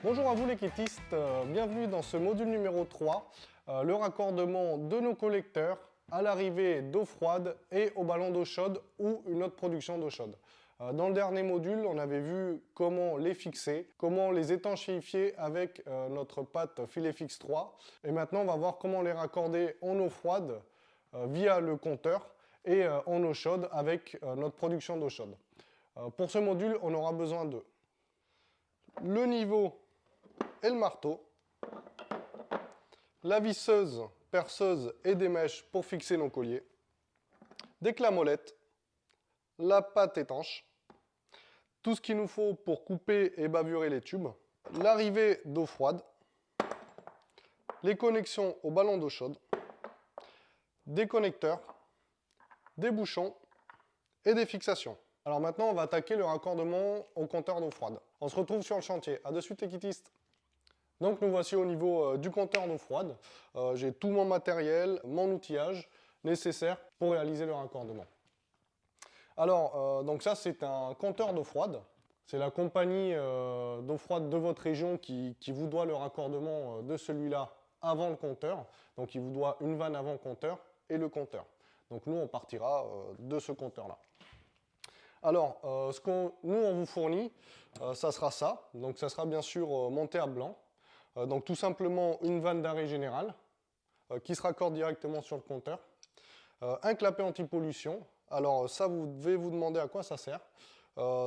Bonjour à vous les kittistes, bienvenue dans ce module numéro 3, le raccordement de nos collecteurs à l'arrivée d'eau froide et au ballon d'eau chaude ou une autre production d'eau chaude. Dans le dernier module, on avait vu comment les fixer, comment les étanchéifier avec notre pâte Filefix 3. Et maintenant, on va voir comment les raccorder en eau froide via le compteur et en eau chaude avec notre production d'eau chaude. Pour ce module, on aura besoin de le niveau et le marteau, la visseuse, perceuse et des mèches pour fixer nos colliers, des clamolettes, la pâte étanche, tout ce qu'il nous faut pour couper et bavurer les tubes, l'arrivée d'eau froide, les connexions au ballon d'eau chaude, des connecteurs, des bouchons et des fixations. Alors maintenant, on va attaquer le raccordement au compteur d'eau froide. On se retrouve sur le chantier. À de suite les kittistes. Donc nous voici au niveau du compteur d'eau froide. J'ai tout mon matériel, mon outillage nécessaire pour réaliser le raccordement. Alors, donc ça c'est un compteur d'eau froide. C'est la compagnie d'eau froide de votre région qui vous doit le raccordement de celui-là avant le compteur. Donc il vous doit une vanne avant le compteur et le compteur. Donc nous on partira de ce compteur-là. Alors, nous on vous fournit, ça sera ça. Donc ça sera bien sûr monté à blanc. Donc tout simplement une vanne d'arrêt général qui se raccorde directement sur le compteur. Un clapet anti-pollution. Alors ça, vous devez vous demander à quoi ça sert.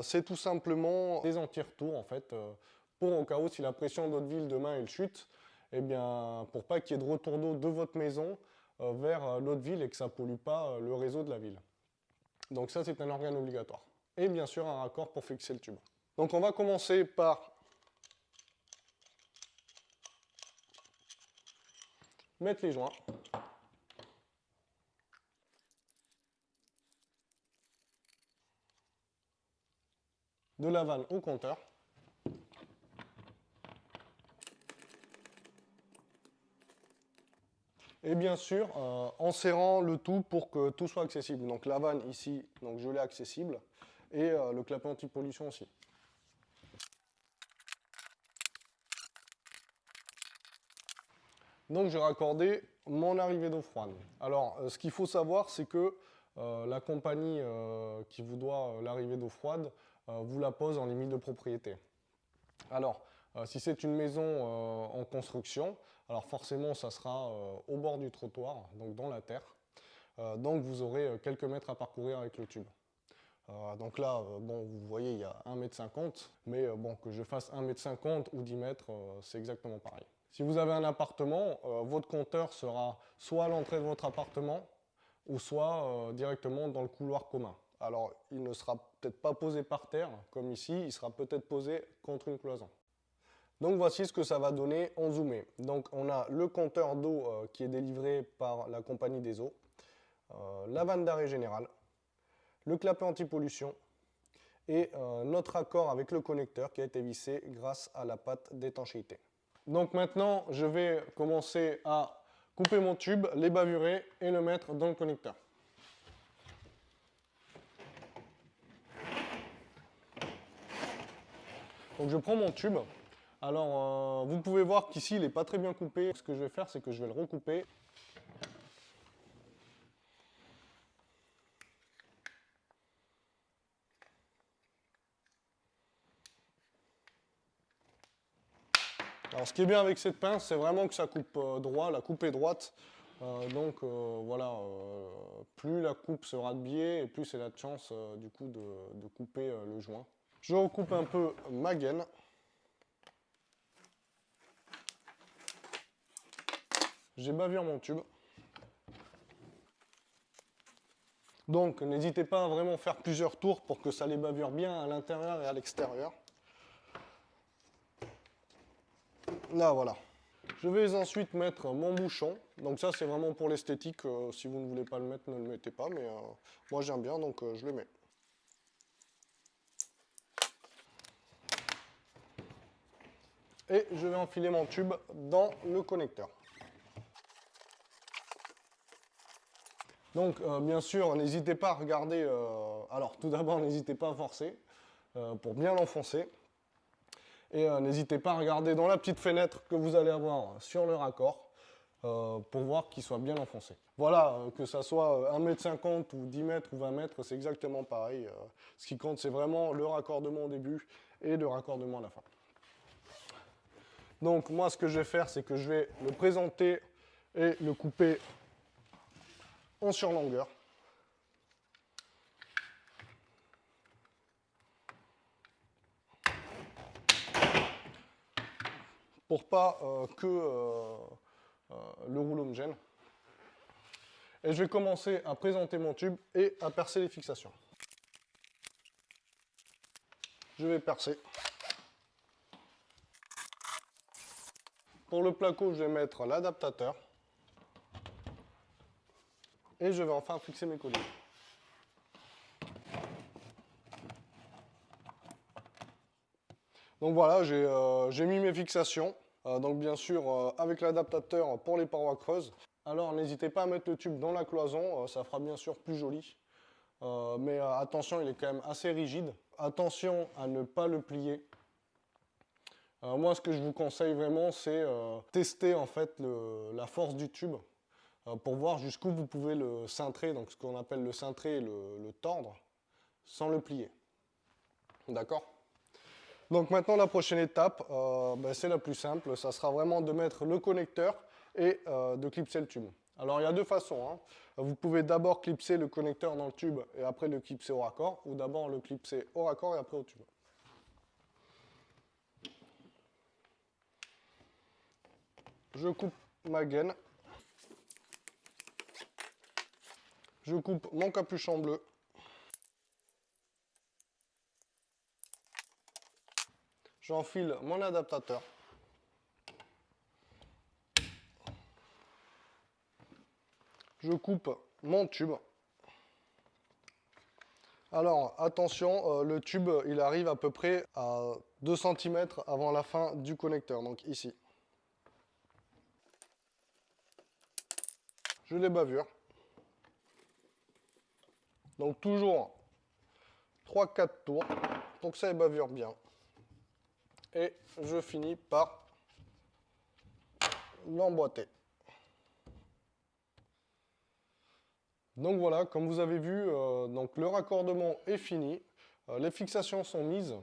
C'est tout simplement des anti-retours en fait, pour au cas où si la pression d'eau de ville demain elle chute, eh bien, pour pas qu'il y ait de retour d'eau de votre maison vers l'eau de ville et que ça ne pollue pas le réseau de la ville. Donc ça c'est un organe obligatoire. Et bien sûr un raccord pour fixer le tube. Donc on va commencer par mettre les joints. De la vanne au compteur. Et bien sûr, en serrant le tout pour que tout soit accessible. Donc la vanne ici, donc je l'ai accessible. Et le clapet anti-pollution aussi. Donc j'ai raccordé mon arrivée d'eau froide. Alors ce qu'il faut savoir, c'est que la compagnie qui vous doit l'arrivée d'eau froide vous la pose en limite de propriété. Alors si c'est une maison en construction, alors forcément ça sera au bord du trottoir, donc dans la terre. Donc vous aurez quelques mètres à parcourir avec le tube. Donc là, bon, vous voyez, il y a 1,50 m, mais bon, que je fasse 1,50 m ou 10 mètres, c'est exactement pareil. Si vous avez un appartement, votre compteur sera soit à l'entrée de votre appartement, ou soit directement dans le couloir commun. Alors, il ne sera peut-être pas posé par terre, comme ici, il sera peut-être posé contre une cloison. Donc voici ce que ça va donner en zoomé. Donc on a le compteur d'eau qui est délivré par la compagnie des eaux, la vanne d'arrêt général, le clapet anti-pollution et notre raccord avec le connecteur qui a été vissé grâce à la pâte d'étanchéité. Donc maintenant, je vais commencer à couper mon tube, les bavurer et le mettre dans le connecteur. Donc je prends mon tube. Alors vous pouvez voir qu'ici il n'est pas très bien coupé. Ce que je vais faire, c'est que je vais le recouper. Alors ce qui est bien avec cette pince, c'est vraiment que ça coupe droit, la coupe est droite. Voilà, plus la coupe sera de biais et plus c'est la chance du coup de couper le joint. Je recoupe un peu ma gaine. J'ébavure mon tube. Donc n'hésitez pas à vraiment faire plusieurs tours pour que ça les bavure bien à l'intérieur et à l'extérieur. Là voilà. Je vais ensuite mettre mon bouchon. Donc ça c'est vraiment pour l'esthétique. Si vous ne voulez pas le mettre, ne le mettez pas. Mais moi j'aime bien donc je le mets. Et je vais enfiler mon tube dans le connecteur. Donc bien sûr, n'hésitez pas à regarder. Alors tout d'abord, n'hésitez pas à forcer pour bien l'enfoncer. Et n'hésitez pas à regarder dans la petite fenêtre que vous allez avoir sur le raccord pour voir qu'il soit bien enfoncé. Voilà, que ça soit 1,50 m ou 10 mètres ou 20 mètres, c'est exactement pareil. Ce qui compte, c'est vraiment le raccordement au début et le raccordement à la fin. Donc moi, ce que je vais faire, c'est que je vais le présenter et le couper en surlongueur. Pour pas que le rouleau me gêne. Et je vais commencer à présenter mon tube et à percer les fixations. Je vais percer. Pour le placo, je vais mettre l'adaptateur. Et je vais enfin fixer mes colliers. Donc voilà, j'ai mis mes fixations. Donc bien sûr, avec l'adaptateur pour les parois creuses. Alors n'hésitez pas à mettre le tube dans la cloison, ça fera bien sûr plus joli. Mais attention, il est quand même assez rigide. Attention à ne pas le plier. Moi, ce que je vous conseille vraiment, c'est tester en fait la force du tube pour voir jusqu'où vous pouvez le cintrer, donc ce qu'on appelle le cintrer et le tordre, sans le plier. D'accord ? Donc maintenant, la prochaine étape, c'est la plus simple. Ça sera vraiment de mettre le connecteur et de clipser le tube. Alors, il y a deux façons. Hein. Vous pouvez d'abord clipser le connecteur dans le tube et après le clipser au raccord, ou d'abord le clipser au raccord et après au tube. Je coupe ma gaine. Je coupe mon capuchon bleu. J'enfile mon adaptateur. Je coupe mon tube. Alors attention, le tube il arrive à peu près à 2 cm avant la fin du connecteur, donc ici. Je les bavure. Donc toujours 3-4 tours pour que ça bavure bien. Et je finis par l'emboîter. Donc voilà, comme vous avez vu, donc le raccordement est fini. Les fixations sont mises.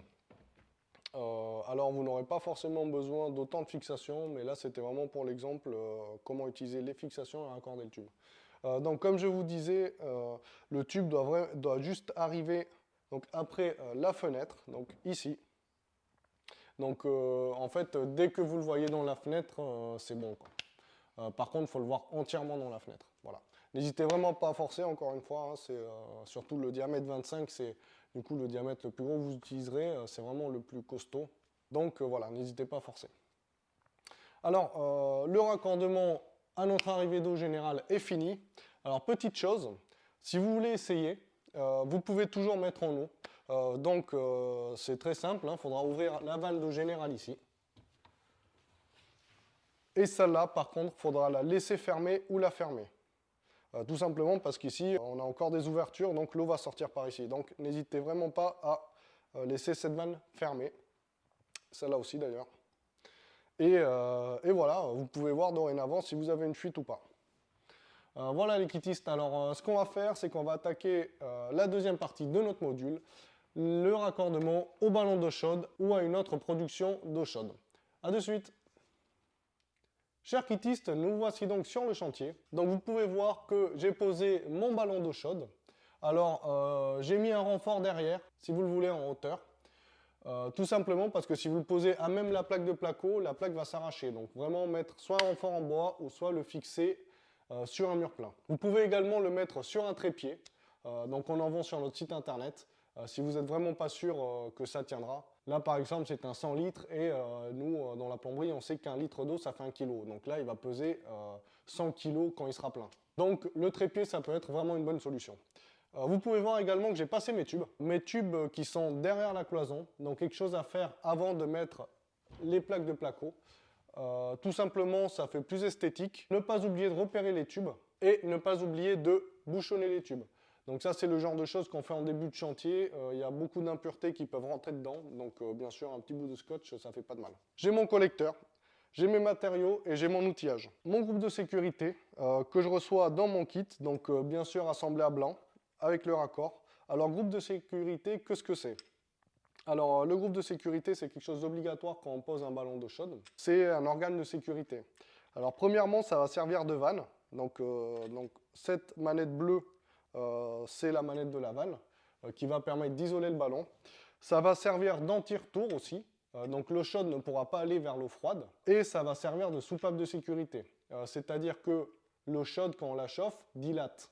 Alors vous n'aurez pas forcément besoin d'autant de fixations, mais là c'était vraiment pour l'exemple comment utiliser les fixations et raccorder le tube. Donc comme je vous disais, le tube doit juste arriver donc, après la fenêtre, donc ici. Donc en fait, dès que vous le voyez dans la fenêtre, c'est bon, quoi. Par contre, il faut le voir entièrement dans la fenêtre. Voilà. N'hésitez vraiment pas à forcer, encore une fois, hein, c'est surtout le diamètre 25, c'est du coup le diamètre le plus gros que vous utiliserez, c'est vraiment le plus costaud. Donc voilà, n'hésitez pas à forcer. Alors, le raccordement à notre arrivée d'eau générale est fini. Alors, petite chose, si vous voulez essayer, vous pouvez toujours mettre en eau. Donc, c'est très simple, il faudra ouvrir la valve d'eau générale ici. Et celle-là, par contre, il faudra la laisser fermer ou la fermer. Tout simplement parce qu'ici, on a encore des ouvertures, donc l'eau va sortir par ici. Donc, n'hésitez vraiment pas à laisser cette vanne fermée. Celle-là aussi, d'ailleurs. Et voilà, vous pouvez voir dorénavant si vous avez une fuite ou pas. Voilà les kitistes, alors ce qu'on va faire, c'est qu'on va attaquer la deuxième partie de notre module, le raccordement au ballon d'eau chaude ou à une autre production d'eau chaude. A de suite. Chers kitistes, nous voici donc sur le chantier. Donc vous pouvez voir que j'ai posé mon ballon d'eau chaude. Alors j'ai mis un renfort derrière, si vous le voulez en hauteur. Tout simplement parce que si vous le posez à même la plaque de placo, la plaque va s'arracher. Donc vraiment mettre soit un renfort en bois ou soit le fixer sur un mur plein. Vous pouvez également le mettre sur un trépied. Donc on en vend sur notre site internet. Si vous n'êtes vraiment pas sûr que ça tiendra. Là par exemple c'est un 100 litres et nous dans la plomberie on sait qu'un litre d'eau ça fait 1 kg. Donc là il va peser 100 kg quand il sera plein. Donc le trépied ça peut être vraiment une bonne solution. Vous pouvez voir également que j'ai passé mes tubes qui sont derrière la cloison, donc quelque chose à faire avant de mettre les plaques de placo. Tout simplement, ça fait plus esthétique. Ne pas oublier de repérer les tubes et ne pas oublier de bouchonner les tubes. Donc ça, c'est le genre de choses qu'on fait en début de chantier. Il y a beaucoup d'impuretés qui peuvent rentrer dedans. Donc bien sûr, un petit bout de scotch, ça fait pas de mal. J'ai mon collecteur, j'ai mes matériaux et j'ai mon outillage. Mon groupe de sécurité que je reçois dans mon kit, donc bien sûr assemblé à blanc, avec le raccord. Alors groupe de sécurité, qu'est-ce que c'est? Alors le groupe de sécurité, c'est quelque chose d'obligatoire quand on pose un ballon d'eau chaude. C'est un organe de sécurité. Alors premièrement, ça va servir de vanne. Donc cette manette bleue, c'est la manette de la vanne qui va permettre d'isoler le ballon. Ça va servir d'anti-retour aussi. Donc l'eau chaude ne pourra pas aller vers l'eau froide. Et ça va servir de soupape de sécurité. C'est-à-dire que l'eau chaude, quand on la chauffe, dilate.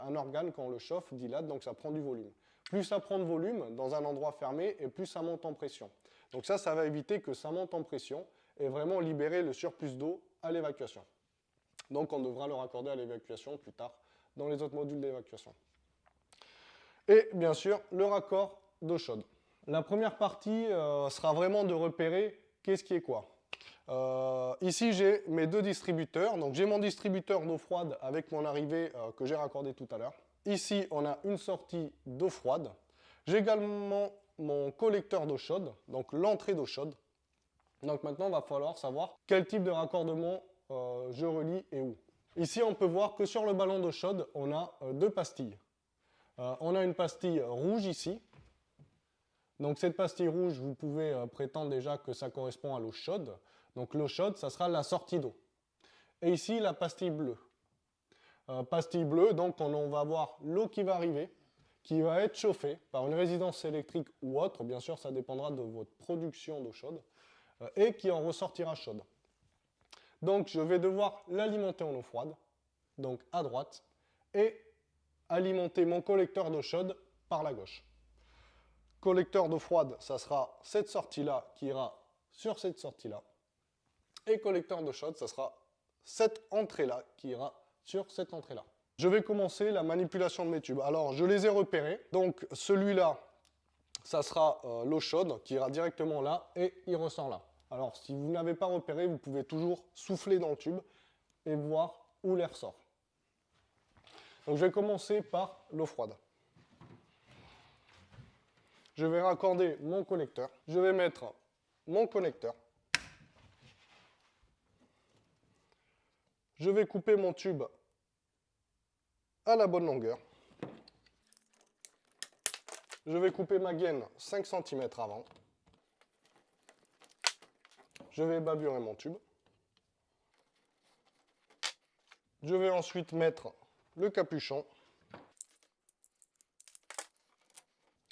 Un organe, quand on le chauffe, dilate, donc ça prend du volume. Plus ça prend de volume dans un endroit fermé, et plus ça monte en pression. Donc ça va éviter que ça monte en pression et vraiment libérer le surplus d'eau à l'évacuation. Donc on devra le raccorder à l'évacuation plus tard dans les autres modules d'évacuation. Et bien sûr, le raccord d'eau chaude. La première partie sera vraiment de repérer qu'est-ce qui est quoi. Ici, j'ai mes deux distributeurs. Donc j'ai mon distributeur d'eau froide avec mon arrivée que j'ai raccordé tout à l'heure. Ici, on a une sortie d'eau froide. J'ai également mon collecteur d'eau chaude, donc l'entrée d'eau chaude. Donc maintenant, il va falloir savoir quel type de raccordement je relie et où. Ici, on peut voir que sur le ballon d'eau chaude, on a deux pastilles. On a une pastille rouge ici. Donc cette pastille rouge, vous pouvez prétendre déjà que ça correspond à l'eau chaude. Donc l'eau chaude, ça sera la sortie d'eau. Et ici, la pastille bleue. Pastille bleue, donc on va avoir l'eau qui va arriver, qui va être chauffée par une résidence électrique ou autre. Bien sûr, ça dépendra de votre production d'eau chaude. Et qui en ressortira chaude. Donc je vais devoir l'alimenter en eau froide, donc à droite, et alimenter mon collecteur d'eau chaude par la gauche. Collecteur d'eau froide, ça sera cette sortie-là qui ira sur cette sortie-là. Et collecteur d'eau chaude, ça sera cette entrée-là qui ira sur cette entrée-là. Je vais commencer la manipulation de mes tubes. Alors, je les ai repérés. Donc, celui-là, ça sera l'eau chaude qui ira directement là et il ressort là. Alors, si vous n'avez pas repéré, vous pouvez toujours souffler dans le tube et voir où l'air sort. Donc, je vais commencer par l'eau froide. Je vais raccorder mon collecteur. Je vais mettre mon connecteur. Je vais couper mon tube à la bonne longueur. Je vais couper ma gaine 5 cm avant. Je vais baburer mon tube. Je vais ensuite mettre le capuchon.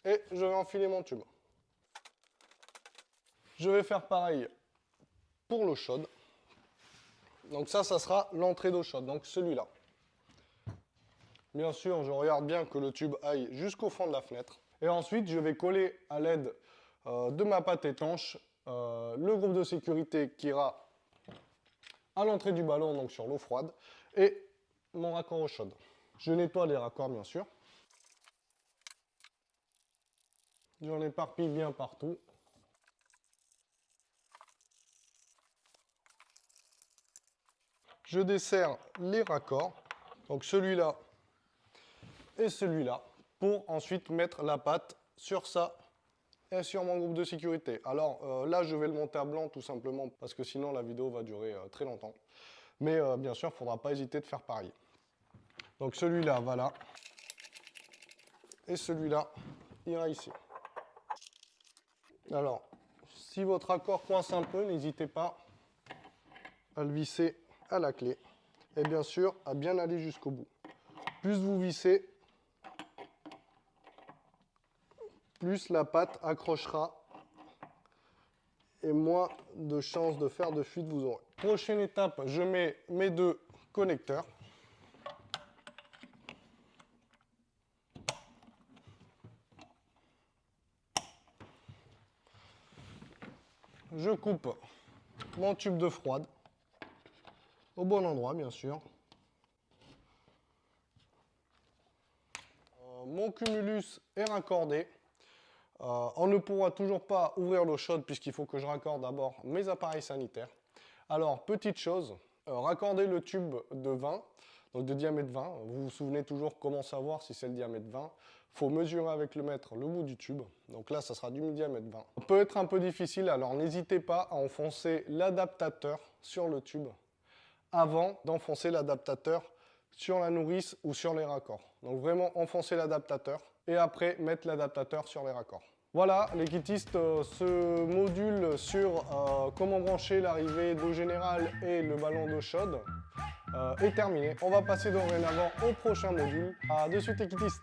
Et je vais enfiler mon tube. Je vais faire pareil pour l'eau chaude. Donc ça sera l'entrée d'eau chaude, donc celui-là. Bien sûr, je regarde bien que le tube aille jusqu'au fond de la fenêtre. Et ensuite, je vais coller à l'aide de ma pâte étanche le groupe de sécurité qui ira à l'entrée du ballon, donc sur l'eau froide, et mon raccord eau chaude. Je nettoie les raccords, bien sûr. J'en éparpille bien partout. Je desserre les raccords, donc celui-là et celui-là, pour ensuite mettre la pâte sur ça et sur mon groupe de sécurité. Alors là, je vais le monter à blanc tout simplement parce que sinon la vidéo va durer très longtemps. Mais bien sûr, il ne faudra pas hésiter de faire pareil. Donc celui-là va là et celui-là ira ici. Alors, si votre raccord coince un peu, n'hésitez pas à le visser à la clé et bien sûr à bien aller jusqu'au bout. Plus vous vissez, plus la pâte accrochera et moins de chances de faire de fuite vous aurez. Prochaine étape, je mets mes deux connecteurs. Je coupe mon tube de froide au bon endroit, bien sûr. Mon cumulus est raccordé. On ne pourra toujours pas ouvrir l'eau chaude puisqu'il faut que je raccorde d'abord mes appareils sanitaires. Alors, petite chose, raccorder le tube de vin. donc de diamètre 20. Vous vous souvenez toujours comment savoir si c'est le diamètre 20. Il faut mesurer avec le mètre le bout du tube. Donc là, ça sera du diamètre 20. Ça peut être un peu difficile, alors n'hésitez pas à enfoncer l'adaptateur sur le tube avant d'enfoncer l'adaptateur sur la nourrice ou sur les raccords. Donc vraiment enfoncer l'adaptateur et après mettre l'adaptateur sur les raccords. Voilà les kittistes, ce module sur comment brancher l'arrivée d'eau générale et le ballon d'eau chaude est terminé. On va passer dorénavant au prochain module. A de suite les kittistes.